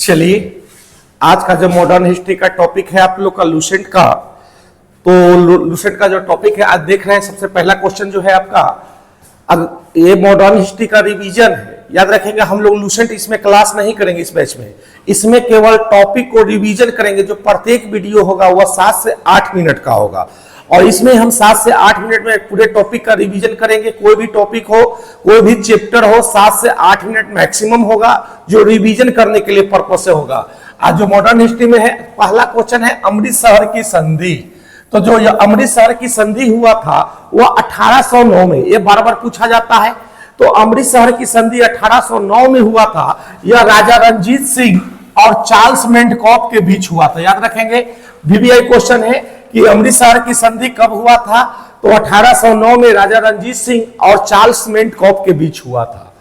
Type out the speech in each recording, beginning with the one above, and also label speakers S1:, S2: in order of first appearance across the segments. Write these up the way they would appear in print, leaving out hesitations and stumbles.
S1: चलिए, आज का जो मॉडर्न हिस्ट्री का टॉपिक है आप लोग का लूसेंट का, तो लूसेंट का जो टॉपिक है आज देख रहे हैं। सबसे पहला क्वेश्चन जो है आपका, अब ये मॉडर्न हिस्ट्री का रिवीजन है। याद रखेंगे हम लोग लूसेंट इसमें क्लास नहीं करेंगे इस बैच में, इसमें केवल टॉपिक को रिवीजन करेंगे। जो प्रत्येक वीडियो होगा वह 7 से 8 मिनट का होगा और इसमें हम 7 से 8 मिनट में पूरे टॉपिक का रिवीजन करेंगे। कोई भी टॉपिक हो, कोई भी चैप्टर हो, 7 से 8 मिनट मैक्सिमम होगा जो रिवीजन करने के लिए पर्पज से होगा। आज जो मॉडर्न हिस्ट्री में है, पहला क्वेश्चन है अमृतसर की संधि। तो जो ये अमृतसर की संधि हुआ था वह 1809 में, ये बार बार पूछा जाता है। तो अमृतसर की संधि 1809 में हुआ था। यह राजा रणजीत सिंह और चार्ल्स मेंटकॉफ के बीच हुआ था। याद रखेंगे, वीवीआई क्वेश्चन है कि अमृतसर की संधि कब हुआ था। तो 1809 में राजा रणजीत सिंह और चार्ल्स मेंटकॉफ के बीच हुआ था।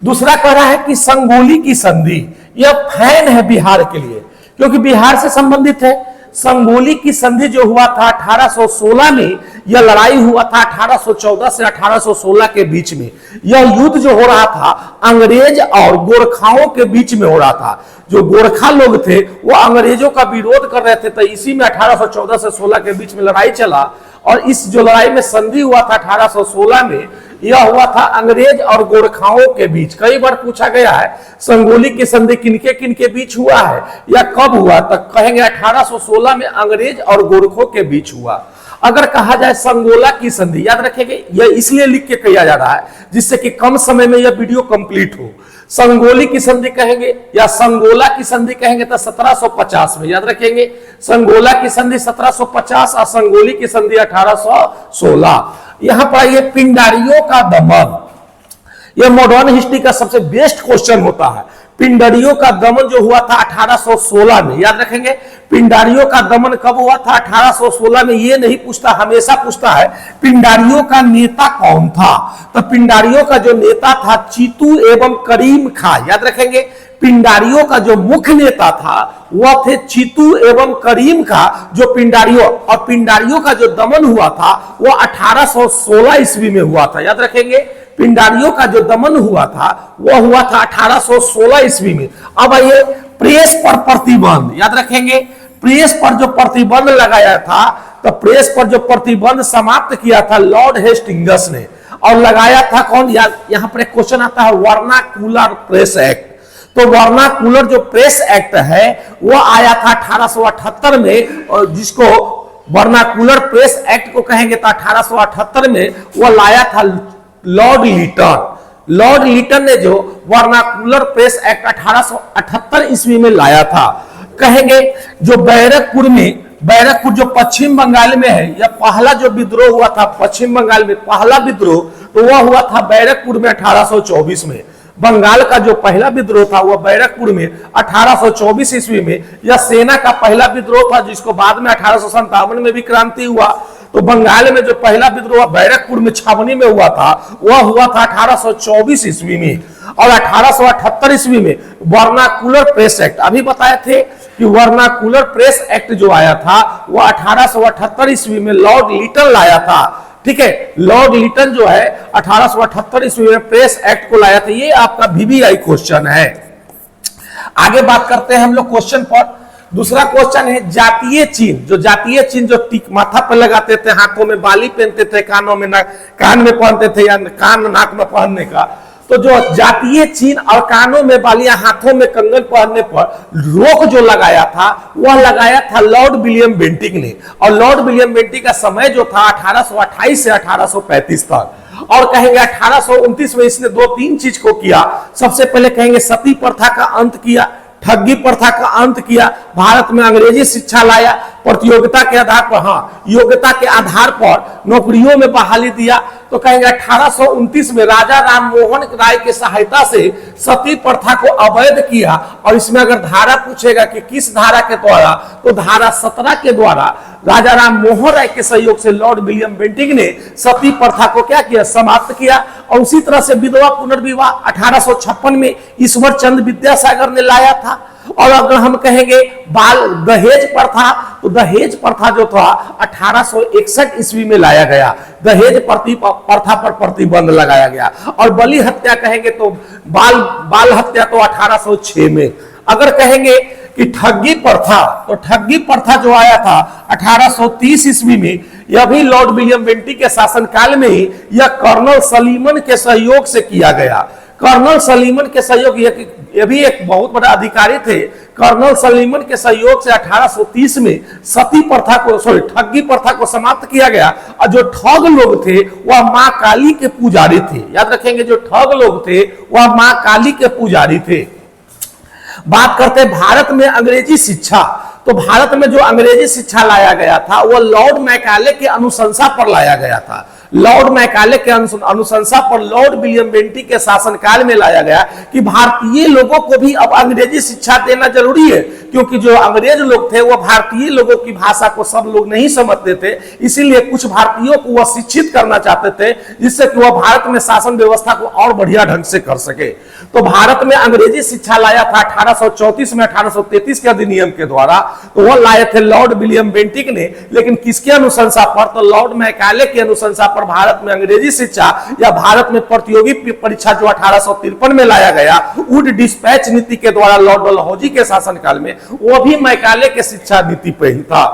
S1: दूसरा कह रहा है कि संगोली की संधि, यह फैन है बिहार के लिए क्योंकि बिहार से संबंधित है। संगोली की संधि जो हुआ था 1816 में, यह लड़ाई हुआ था 1814 से 1816 के बीच में। यह युद्ध जो हो रहा था अंग्रेज और गोरखाओं के बीच में हो रहा था। जो गोरखा लोग थे वो अंग्रेजों का विरोध कर रहे थे, तो इसी में 1814 से 16 के बीच में लड़ाई चला। और इस जो लड़ाई में संधि हुआ था 1816 में, यह हुआ था अंग्रेज और गोरखाओं के बीच। कई बार पूछा गया है संगोली की संधि किनके किनके बीच हुआ है या कब हुआ, तक कहेंगे 1816 में अंग्रेज और गोरखों के बीच हुआ। अगर कहा जाए संगोला की संधि, याद रखेंगे यह इसलिए लिख के किया जा रहा है जिससे कि कम समय में यह वीडियो कंप्लीट हो। संगोली की संधि कहेंगे या संगोला की संधि कहेंगे तो 1750 में। याद रखेंगे, संगोला की संधि 1750 और संगोली की संधि 1816। यहां पर ये पिंडारियों का दमन, यह मॉडर्न हिस्ट्री का सबसे बेस्ट क्वेश्चन होता है। पिंडारियों का दमन जो हुआ था 1816 में। याद रखेंगे, पिंडारियों का दमन कब हुआ था 1816 में। ये नहीं पूछता, हमेशा पूछता है पिंडारियों का नेता कौन था। तो पिंडारियों का जो नेता था चीतू एवं करीम खां। याद रखेंगे, पिंडारियों का जो मुख्य नेता था वह थे चीतू एवं करीम खां। जो पिंडारियों और पिंडारियों का जो दमन हुआ था वह 1816 ईस्वी में हुआ था। याद रखेंगे, पिंडारियों का जो दमन हुआ था वह हुआ था 1816 ईस्वी में। अब ये प्रेस पर प्रतिबंध, याद रखेंगे, प्रेस पर जो प्रतिबंध लगाया था, तो प्रेस पर जो प्रतिबंध समाप्त किया था लॉर्ड हेस्टिंग्स ने, और लगाया था कौन। यहां पर एक क्वेश्चन आता है वर्नाकुलर प्रेस एक्ट। तो वर्नाकुलर जो प्रेस एक्ट है वह आया था 1878 में, और जिसको वर्नाकुलर प्रेस एक्ट को कहेंगे तो 1878 में वह लाया था लॉर्ड लीटन। लॉर्ड लीटन ने जो वर्नाकुलर प्रेस एक्ट 1878 ईस्वी में लाया था। कहेंगे जो बैरकपुर में, बैरकपुर जो पश्चिम बंगाल में है, यह पहला जो विद्रोह हुआ था पश्चिम बंगाल में, पहला विद्रोह तो वह हुआ था बैरकपुर में 1824 में। बंगाल का जो पहला विद्रोह था वह बैरकपुर में 1824 ईस्वी में। यह सेना का पहला विद्रोह था जिसको बाद में 1857 में भी क्रांति हुआ। तो बंगाल में जो पहला विद्रोह बैरकपुर में छावनी में हुआ था वह हुआ था 1824 ईस्वी में। और 1878 ईस्वी में वर्नाकुलर प्रेस एक्ट, अभी बताए थे कि वर्नाकुलर प्रेस एक्ट जो आया था वह 1878 ईस्वी में लॉर्ड लीटन लाया था। ठीक है, लॉर्ड लीटन जो है 1878 ईस्वी में प्रेस एक्ट को लाया था। ये आपका वीवीआई क्वेश्चन है। आगे बात करते हैं हम लोग क्वेश्चन पर। दूसरा क्वेश्चन है जातीय चिन्ह। जो जातीय चिन्ह जो टिक माथा पर लगाते थे, हाथों में बाली पहनते थे, कानों में कान में पहनते थे या कान नाक में पहनने का, तो जो जातीय चिन्ह और कानों में बालियां, हाथों में कंगन पहनने पर रोक जो लगाया था वह लगाया था लॉर्ड विलियम बेंटिंक ने। और लॉर्ड विलियम बेंटिंक का समय जो था 1828 से 1835 तक। और कहेंगे 1829 में इसने 2-3 चीज को किया। सबसे पहले कहेंगे सती प्रथा का अंत किया, ठगी प्रथा का अंत किया, भारत में अंग्रेजी शिक्षा लाया, प्रतियोगिता के आधार पर, हाँ योग्यता के आधार पर नौकरियों में बहाली दिया। तो कहेंगे 1829 में राजा राम मोहन राय की सहायता से सती प्रथा को अवैध किया। और इसमें अगर धारा पूछेगा कि किस धारा के द्वारा, तो धारा 17 के द्वारा राजा राम मोहन राय के सहयोग से लॉर्ड विलियम बेंटिंक ने सती प्रथा को क्या किया, समाप्त किया। और उसी तरह से विधवा पुनर्विवाह 1856 में ईश्वर चंद्र विद्यासागर ने लाया था। और अगर हम कहेंगे बाल दहेज प्रथा, तो दहेज प्रथा जो था 1861 ईस्वी में लाया गया। दहेज प्रथा पर प्रतिबंध लगाया गया। और बलि हत्या कहेंगे तो बाल हत्या तो 1806 में अगर कहेंगे कि ठगी प्रथा, तो ठगी प्रथा जो आया था 1830 ईस्वी में, यह भी लॉर्ड विलियम बेंटिक के शासनकाल में ही यह कर्नल सलीमन के सहयोग से किया गया। कर्नल सलीमन के सहयोग, ये भी एक बहुत बड़ा अधिकारी थे। कर्नल सलीमन के सहयोग से 1830 में सती प्रथा को, ठगी प्रथा को समाप्त किया गया। और जो ठग लोग थे वह मां काली के पुजारी थे। याद रखेंगे, जो ठग लोग थे वह मां काली के पुजारी थे। बात करते हैं भारत में अंग्रेजी शिक्षा, तो भारत में जो अंग्रेजी शिक्षा लाया गया था वह लॉर्ड मैकाले के अनुशंसा पर लाया गया था। लॉर्ड मैकाले के अनुशंसा पर लॉर्ड विलियम बेंटिक के शासनकाल में लाया गया कि भारतीय लोगों को भी अब अंग्रेजी शिक्षा देना जरूरी है, क्योंकि जो अंग्रेज लोग थे वह भारतीय लोगों की भाषा को सब लोग नहीं समझते थे। इसीलिए कुछ भारतीयों को वह शिक्षित करना चाहते थे, जिससे कि वह भारत में शासन व्यवस्था को और बढ़िया ढंग से कर सके। तो भारत में अंग्रेजी शिक्षा लाया था 1834 में 1833 के अधिनियम के द्वारा, तो वह लाए थे लॉर्ड विलियम बेंटिक ने। लेकिन किसके अनुशंसा पर? तो लॉर्ड मैकाले की अनुशंसा पर भारत में अंग्रेजी शिक्षा या भारत में प्रतियोगी परीक्षा जो 1853 में लाया गया वुड डिस्पैच नीति के द्वारा लॉर्ड डलहौजी के शासनकाल में, वो भी मैकाले के शिक्षा नीति पे ही था।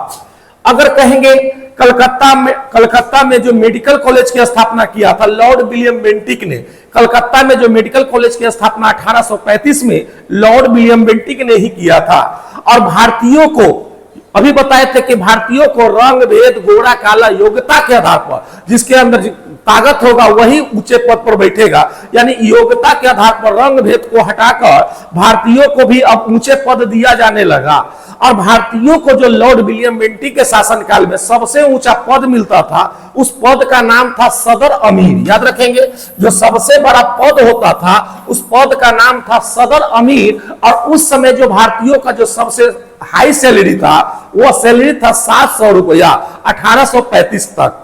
S1: अगर कहेंगे कलकत्ता में जो मेडिकल कॉलेज की स्थापना किया था लॉर्ड विलियम बेंटिक ने, कलकत्ता में जो मेडिकल कॉलेज की स्थापना 1835 में लॉर्ड विलियम बेंटिक ने ही किया था। और भारतीयों को अभी बताए थे कि भारतीयों को रंग भेद, गोरा काला, योग्यता के आधार पर, जिसके अंदर ताकत होगा वही ऊंचे पद पर बैठेगा। यानी योग्यता के आधार पर रंग भेद को हटाकर भारतीयों को भी अब ऊंचे पद दिया जाने लगा। और भारतीयों को जो लॉर्ड विलियम बेंटिक के शासनकाल में सबसे ऊंचा पद मिलता था, उस पद का नाम था सदर अमीर। याद रखेंगे, जो सबसे बड़ा पद होता था उस पद का नाम था सदर अमीर। और उस समय जो भारतीयों का जो सबसे हाई सैलरी था वह सैलरी था 700 रुपया 1835 तक।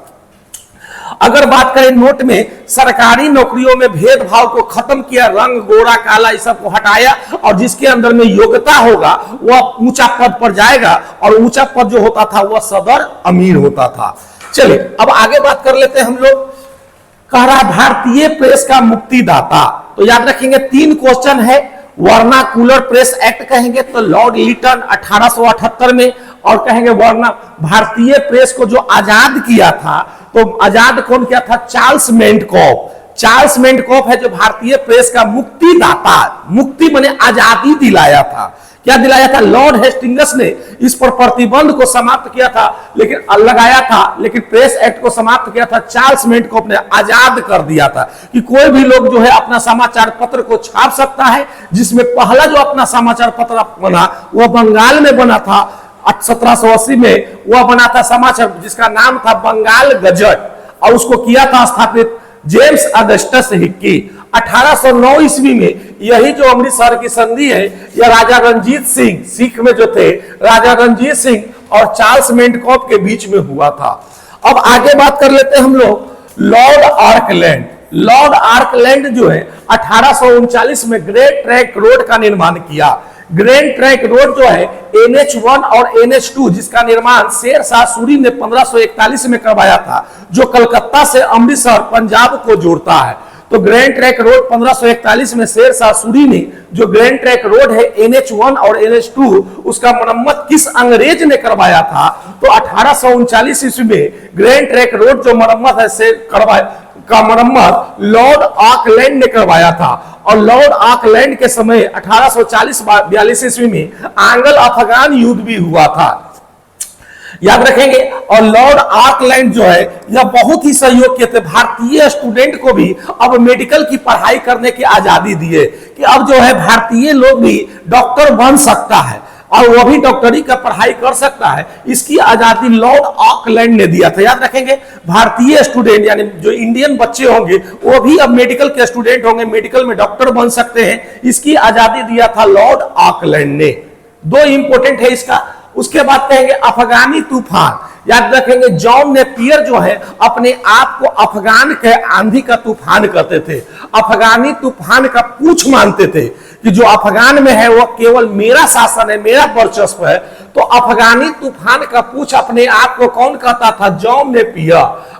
S1: अगर बात करें नोट में, सरकारी नौकरियों में भेदभाव को खत्म किया, रंग गोरा काला इस सब को हटाया, और जिसके अंदर में योग्यता होगा वह ऊंचा पद पर जाएगा। और ऊंचा पद जो होता था वह सदर अमीर होता था। चलिए अब आगे बात कर लेते हैं हम लोग। कह रहा भारतीय प्रेस का मुक्तिदाता, तो याद रखेंगे 3 क्वेश्चन है। वर्नाकुलर प्रेस एक्ट कहेंगे तो लॉर्ड लिटन 1878 में, और कहेंगे वर्ना भारतीय प्रेस को जो आजाद किया था, तो आजाद कौन किया था? चार्ल्स मेंटकॉफ। चार्ल्स मेंटकॉफ है जो भारतीय प्रेस का मुक्तिदाता, मुक्ति माने आजादी दिलाया था। क्या दिलाया था? लॉर्ड हेस्टिंग्स ने इस पर प्रतिबंध को समाप्त किया था, लेकिन लगाया था, लेकिन प्रेस एक्ट को समाप्त किया था चार्ल्स मेंटकॉफ ने, आजाद कर दिया था कि कोई भी लोग जो है अपना समाचार पत्र को छाप सकता है। जिसमें पहला जो अपना समाचार पत्र बना वह बंगाल में बना था 1780 में, वह बना था समाचार जिसका नाम था बंगाल गजट, और उसको किया था स्थापित जेम्स अगस्टस हिक्की। 1809 ईस्वी में यही जो अमृतसर की संधि है, यह राजा रंजीत सिंह, सिख में जो थे राजा रंजीत सिंह और चार्ल्स मेंटकॉफ के बीच में हुआ था। अब आगे बात कर लेते हैं हम लोग लॉर्ड आर्कलैंड। लॉर्ड आर्कलैंड जो है 1839 में ग्रेट ट्रैंक रोड का निर्माण किया। ग्रैंड ट्रैंक रोड जो है NH1 और NH2, जिसका निर्माण शेर शाह सूरी ने 1541 में करवाया था, जो कलकत्ता से अमृतसर पंजाब को जोड़ता है। तो ग्रैंड ट्रैंक रोड 1541 में शेर शाह सूरी ने जो ग्रैंड ट्रैंक रोड है NH1 और NH2, उसका मरम्मत किस अंग्रेज ने करवाया था? तो 1839 ईस्वी में ग्रैंड ट्रैंक रोड जो मरम्मत है से का मरम्मत लॉर्ड आर्कलैंड ने करवाया था। और लॉर्ड आर्कलैंड के समय 1840-42 ईस्वी में आंग्ल अफगान युद्ध भी हुआ था। याद रखेंगे। और लॉर्ड आर्कलैंड जो है यह बहुत ही सहयोग किए थे, भारतीय स्टूडेंट को भी अब मेडिकल की पढ़ाई करने की आजादी दिए कि अब जो है भारतीय लोग भी डॉक्टर बन सकता है और वह भी डॉक्टरी का पढ़ाई कर सकता है। इसकी आजादी लॉर्ड आर्कलैंड ने दिया था। याद रखेंगे, भारतीय स्टूडेंट यानी जो इंडियन बच्चे होंगे वो भी अब मेडिकल के स्टूडेंट होंगे, मेडिकल में डॉक्टर बन सकते हैं। इसकी आजादी दिया था लॉर्ड आर्कलैंड ने। 2 इंपोर्टेंट है इसका। उसके बाद कहेंगे अफगानी तूफान। याद रखेंगे, जॉन नेपियर जो है अपने आप को अफगान के आंधी का तूफान कहते थे। अफगानी तूफान का पूछ मानते थे कि जो अफगान में है वह केवल मेरा शासन है, मेरा वर्चस्व है। तो अफगानी तूफान का पूछ अपने आप को कौन कहता था? John Napier.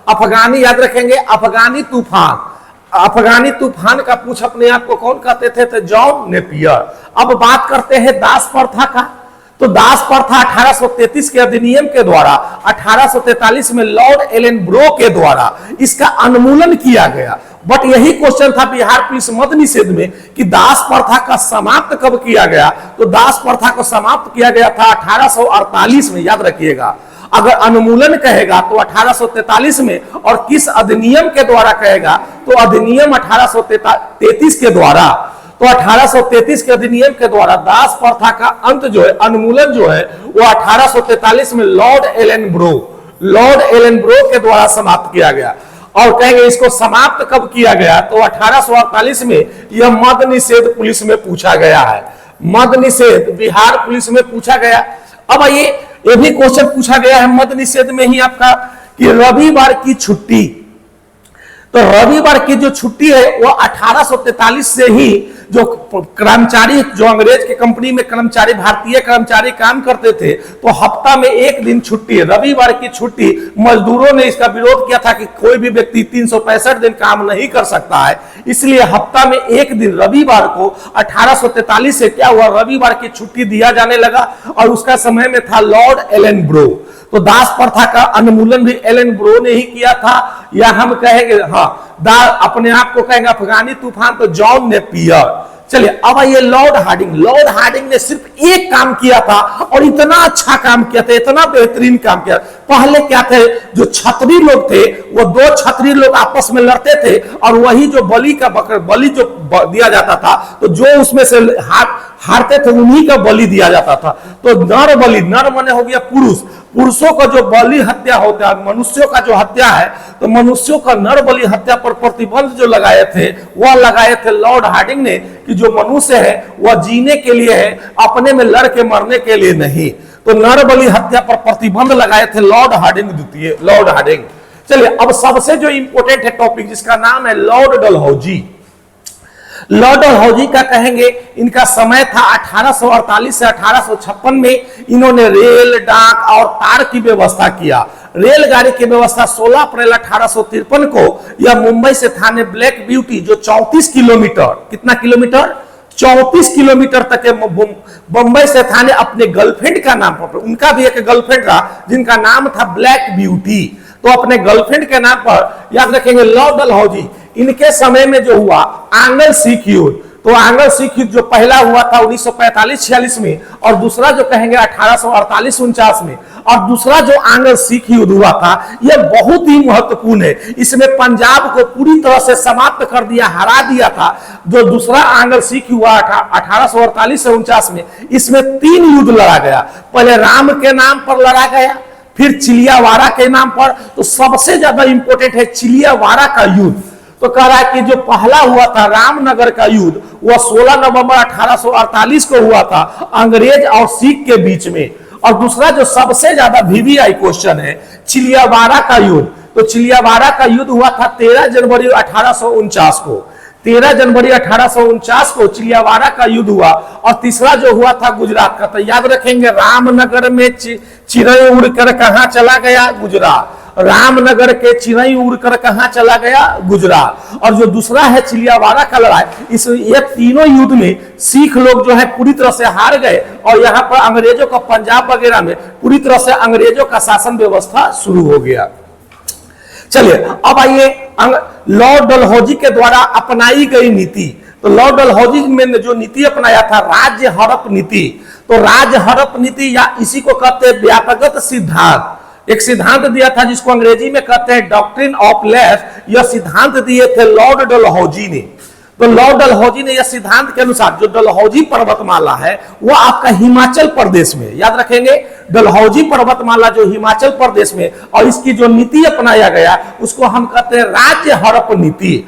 S1: अफगानी, याद रखेंगे, अफगानी तूफान अफगानी तूफान का पूछ अपने आप को कौन कहते थे? तो जॉन नेपियर। अब बात करते हैं दास प्रथा का। तो दास प्रथा 1833 के अधिनियम के द्वारा 1843 में लॉर्ड एलन ब्रो के द्वारा इसका उन्मूलन किया गया। बट यही क्वेश्चन था बिहार पुलिस मद्य निषेध में कि दास प्रथा का समाप्त कब किया गया? तो दास प्रथा को समाप्त किया गया था 1848 में, याद रखिएगा। अगर उन्मूलन कहेगा तो 1843 में, और किस अधिनियम के द्वारा कहेगा तो अधिनियम 1833 के द्वारा। तो 1833 के अधिनियम के द्वारा दास प्रथा का अंत जो है, उन्मूलन जो है, वो 1843 में लॉर्ड एलन ब्रो के द्वारा समाप्त किया गया। और कहेंगे इसको समाप्त कब किया गया? तो 1848 में यह मद्य निषेध पुलिस में पूछा गया है। मद्य निषेध बिहार पुलिस में पूछा गया। अब ये भी क्वेश्चन पूछा गया है मद्य निषेध में ही आपका कि रविवार की छुट्टी। तो रविवार की जो छुट्टी है वो 1843 से ही जो कर्मचारी, जो अंग्रेज के कंपनी में कर्मचारी, भारतीय कर्मचारी काम करते थे, तो हफ्ता में एक दिन छुट्टी है, रविवार की छुट्टी। मजदूरों ने इसका विरोध किया था कि कोई भी व्यक्ति 365 दिन काम नहीं कर सकता है, इसलिए हफ्ता में एक दिन रविवार को 1843 से क्या हुआ, रविवार की छुट्टी दिया जाने लगा। और उसका समय में था लॉर्ड एलन ब्रो। तो दास प्रथा का उन्मूलन भी एलन ब्रो ने ही किया था, या हम कहेंगे अपने आप को कहेंगे अफगानी तूफान तो जॉन नेपियर। चलिए अब ये लॉर्ड हार्डिंग ने सिर्फ एक काम किया था और इतना अच्छा काम किया था, इतना बेहतरीन काम किया। पहले क्या थे, जो छतरी लोग थे वो दो छतरी लोग आपस में लड़ते थे, और वही जो बलि जो दिया जाता था, तो जो उसमें से हारते थे उन्हीं का बलि दिया जाता था। तो नर माने हो गया पुरुषों का जो बलि हत्या होता है, मनुष्यों का जो हत्या है, तो मनुष्यों का नर बलि हत्या पर प्रतिबंध जो लगाए थे लॉर्ड हार्डिंग ने, कि जो मनुष्य है वह जीने के लिए है, अपने में लड़ के मरने के लिए नहीं। तो नर बलि हत्या पर प्रतिबंध लगाए थे लॉर्ड हार्डिंग। चलिए अब सबसे जो इंपोर्टेंट है टॉपिक, जिसका नाम है लॉर्ड डलहौजी। लॉर्ड डलहौजी का कहेंगे इनका समय था 1848 से 1856 में। इन्होंने रेल, डाक और तार की व्यवस्था किया। रेलगाड़ी की व्यवस्था 16 अप्रैल 1853 को यह मुंबई से थाने ब्लैक ब्यूटी, जो 34 किलोमीटर, कितना किलोमीटर, 34 किलोमीटर तक के बंबई से थाने अपने गर्लफ्रेंड का नाम पर, उनका भी एक गर्लफ्रेंड था जिनका नाम था ब्लैक ब्यूटी, तो अपने गर्लफ्रेंड के नाम पर याद रखेंगे लॉर्ड डलहौजी। इनके समय में जो हुआ आंग्ल सिख युद्ध, तो आंग्ल सिख युद्ध जो पहला हुआ था 1945-46 में, और दूसरा जो कहेंगे 1848-49 में, और दूसरा जो आंग्ल सिख युद्ध हुआ था यह बहुत ही महत्वपूर्ण है। इसमें पंजाब को पूरी तरह से समाप्त कर दिया, हरा दिया था। जो दूसरा आंग्ल सिख हुआ 1848 से 49 में, इसमें 3 युद्ध लड़ा गया। पहले राम के नाम पर लड़ा गया, फिर चिलियावाड़ा के नाम पर। तो सबसे ज्यादा इंपोर्टेंट है चिलियावाड़ा का युद्ध। तो कह रहा है कि जो पहला हुआ था रामनगर का युद्ध, वह 16 नवंबर 1848 को हुआ था अंग्रेज और सिख के बीच में। और दूसरा जो सबसे ज्यादा वीवीआई क्वेश्चन है, चिलियावाड़ा का युद्ध। तो चिलियावाड़ा का युद्ध हुआ था 13 जनवरी 1849 को। 13 जनवरी 1849 को चिलियावाड़ा का युद्ध हुआ। और तीसरा जो हुआ था गुजरात का। तो याद रखेंगे रामनगर में चिड़ै उड़कर कहां चला गया, गुजरात। रामनगर के चिड़ै उड़कर कहां चला गया, गुजरात। और जो दूसरा है चिलियावाड़ा का लड़ाई, इस ये तीनों युद्ध में सिख लोग जो है पूरी तरह से हार गए, और यहां पर अंग्रेजों का पंजाब वगैरह में पूरी तरह से अंग्रेजों का शासन व्यवस्था शुरू हो गया। चलिए अब आइए लॉर्ड डलहौजी के द्वारा अपनाई गई नीति। तो लॉर्ड डलहौजी ने जो नीति अपनाया था राज्य हड़प नीति। तो राज्य हड़प नीति, या इसी को कहते हैं व्यापकगत सिद्धांत। एक सिद्धांत दिया था जिसको अंग्रेजी में कहते हैं डॉक्ट्रिन ऑफ लेफ्ट। यह सिद्धांत दिए थे लॉर्ड डलहौजी ने। तो लॉर्ड डलहौजी ने यह सिद्धांत के अनुसार, जो डलहौजी पर्वतमाला है वो आपका हिमाचल प्रदेश में, याद रखेंगे डलहौजी पर्वतमाला जो हिमाचल प्रदेश में, और इसकी जो नीति अपनाया गया उसको हम कहते हैं राज्य हड़प नीति।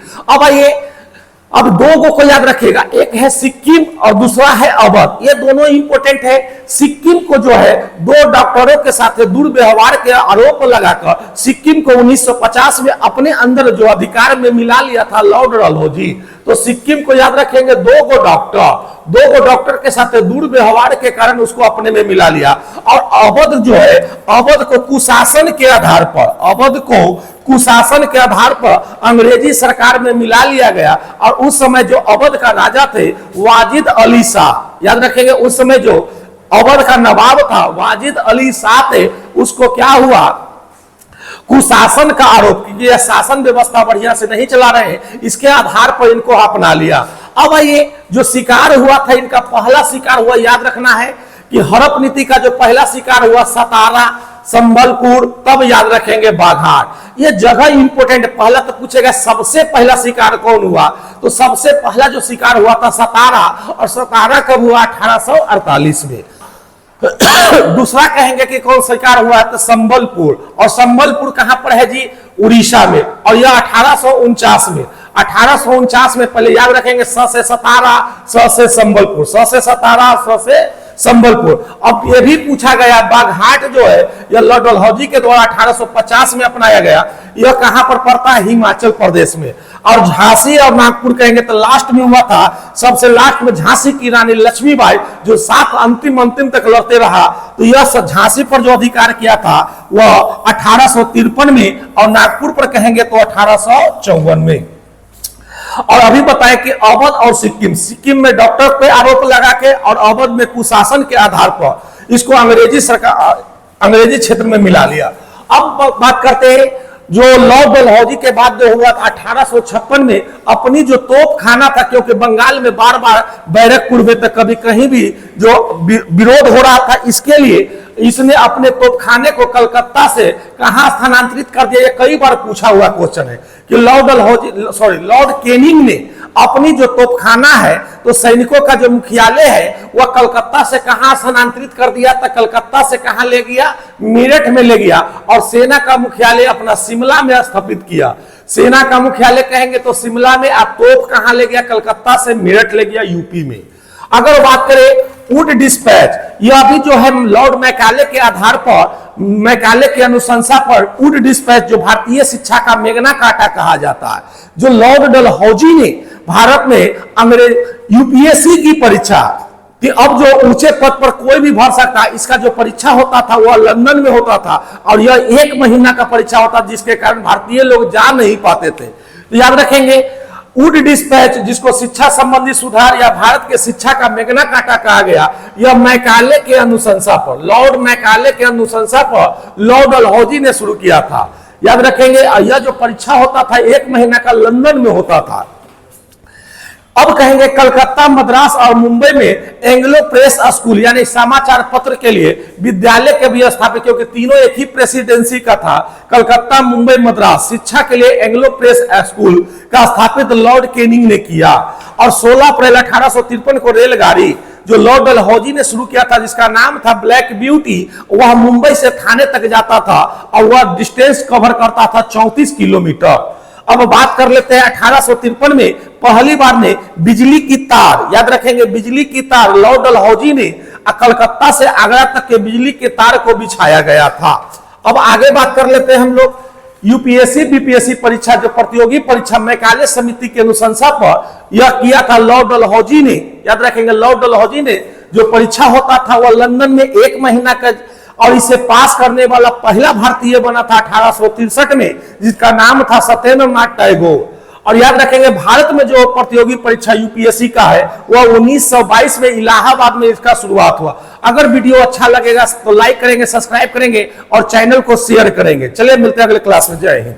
S1: अब दो को याद रखिएगा, एक है सिक्किम और दूसरा है अवध। ये दोनों इंपोर्टेंट है। सिक्किम को जो है 2 डॉक्टरों के साथ दुर्व्यवहार के आरोप लगाकर सिक्किम को 1950 में अपने अंदर जो अधिकार में मिला लिया था लॉर्ड डलहौजी। तो सिक्किम को याद रखेंगे दो गो डॉक्टर के साथ दुर्व्यवहार के कारण उसको अपने में मिला लिया। और अवध जो है, अवध को कुशासन के आधार पर अंग्रेजी सरकार में मिला लिया गया। और उस समय जो अवध का राजा थे वाजिद अली शाह, याद रखेंगे उस समय जो अवध का नवाब था वाजिद अली शाह थे, उसको क्या हुआ, कुशासन का आरोप, ये शासन व्यवस्था बढ़िया से नहीं चला रहे हैं, इसके आधार पर इनको अपना लिया। अब ये जो शिकार हुआ था, इनका पहला शिकार हुआ, याद रखना है कि हड़प नीति का जो पहला शिकार हुआ सतारा, संबलपुर, तब याद रखेंगे बाघाट। ये जगह इंपोर्टेंट, पहला तो पूछेगा सबसे पहला शिकार कौन हुआ, तो सबसे पहला जो शिकार हुआ था सतारा, और सतारा कब हुआ, 1848 में। दूसरा कहेंगे कि कौन शिकार हुआ है, तो संबलपुर, और संबलपुर कहां पर है जी, उड़ीसा में, और यह 1849 में। 1849 में पहले याद रखेंगे स से सतारा, स से संबलपुर, स से सतारा, स से संबलपुर। अब यह भी पूछा गया बाघाट जो है यह लॉर्ड डलहौजी के द्वारा 1850 में अपनाया गया, यह कहां पर पड़ता है, हिमाचल प्रदेश में। और झांसी और नागपुर कहेंगे तो लास्ट में हुआ था, सबसे लास्ट में झांसी की रानी लक्ष्मीबाई जो साथ अंतिम तक लड़ते रहा, तो यह झांसी पर जो अधिकार किया था वह 1853 में, और नागपुर पर कहेंगे तो 1854 में। और अभी बताएं कि अवध और सिक्किम में डॉक्टर पे आरोप लगा के और अवध में कुशासन के आधार पर इसको अंग्रेजी क्षेत्र में मिला लिया। अब बात करते हैं जो लॉर्ड डलहौजी के बाद जो हुआ था 1856 में, अपनी जो तोप खाना था, क्योंकि बंगाल में बार बार बैरकपुर में तक कभी कहीं भी जो विरोध हो रहा था, इसके लिए इसने अपने तोपखाने को कलकत्ता से कहां स्थानांतरित कर दिया। ये कई बार पूछा हुआ क्वेश्चन है कि लॉर्ड कैनिंग ने अपनी जो तोपखाना है, तो सैनिकों का जो मुख्यालय है वह कलकत्ता से कहां स्थानांतरित कर दिया था, कलकत्ता से कहां ले गया, मेरठ में ले गया, और सेना का मुख्यालय अपना शिमला में स्थापित किया। सेना का मुख्यालय कहेंगे तो शिमला में, आप तोप कहां ले गया, कलकत्ता से मेरठ ले गया, यूपी में। अगर बात करें वुड डिस्पैच, यह भी जो है लॉर्ड मैकाले के आधार पर, मैकाले की अनुशंसा पर वुड डिस्पैच जो भारतीय शिक्षा का मेगना कार्टा कहा जाता है, जो लॉर्ड डलहौजी ने भारत में अंग्रेज यूपीएससी की परीक्षा कि अब जो ऊंचे पद पर कोई भी भर सकता है, इसका जो परीक्षा होता था वह लंदन में होता था, और यह 1 महीना का परीक्षा होता, जिसके कारण भारतीय लोग जा नहीं पाते थे। तो याद रखेंगे वुड डिस्पैच, जिसको शिक्षा संबंधी सुधार या भारत के शिक्षा का मेगना कार्टा कहा गया, यह मैकाले के अनुशंसा पर, लॉर्ड मैकाले के अनुशंसा पर लॉर्ड डलहौजी ने शुरू किया था। याद रखेंगे यह जो परीक्षा होता था 1 महीना का लंदन में होता था। अब कहेंगे कलकत्ता, मद्रास और मुंबई में एंग्लो प्रेस स्कूल यानी समाचार पत्र के लिए विद्यालय के भी स्थापित, क्योंकि तीनों एक ही प्रेसिडेंसी का था, कलकत्ता, मुंबई, मद्रास। शिक्षा के लिए एंग्लो प्रेस स्कूल का स्थापित लॉर्ड कैनिंग ने किया। और 16 अप्रैल 1853 को रेलगाड़ी जो लॉर्ड डलहौजी ने शुरू किया था, जिसका नाम था ब्लैक ब्यूटी, वह मुंबई से थाने तक जाता था, और वह डिस्टेंस कवर करता था 34 किलोमीटर। अब बात कर लेते हैं 1853 में पहली बार ने बिजली की तार, याद रखेंगे बिजली की तार लॉर्ड डलहौजी ने कलकत्ता से आगरा तक के बिजली के तार को बिछाया गया था। अब आगे बात कर लेते हैं हम लोग यूपीएससी बीपीएससी परीक्षा, जो प्रतियोगी परीक्षा मैकाले समिति के अनुशंसा पर यह किया था लॉर्ड डलहौजी ने। याद रखेंगे लॉर्ड डलहौजी ने जो परीक्षा होता था वह लंदन में 1 महीना का, और इसे पास करने वाला पहला भारतीय बना था 1863 में, जिसका नाम था सत्येंद्रनाथ टैगोर। और याद रखेंगे भारत में जो प्रतियोगी परीक्षा यूपीएससी का है वह 1922 में इलाहाबाद में इसका शुरुआत हुआ। अगर वीडियो अच्छा लगेगा तो लाइक करेंगे, सब्सक्राइब करेंगे और चैनल को शेयर करेंगे। चलिए मिलते हैं अगले क्लास में। जय हिंद।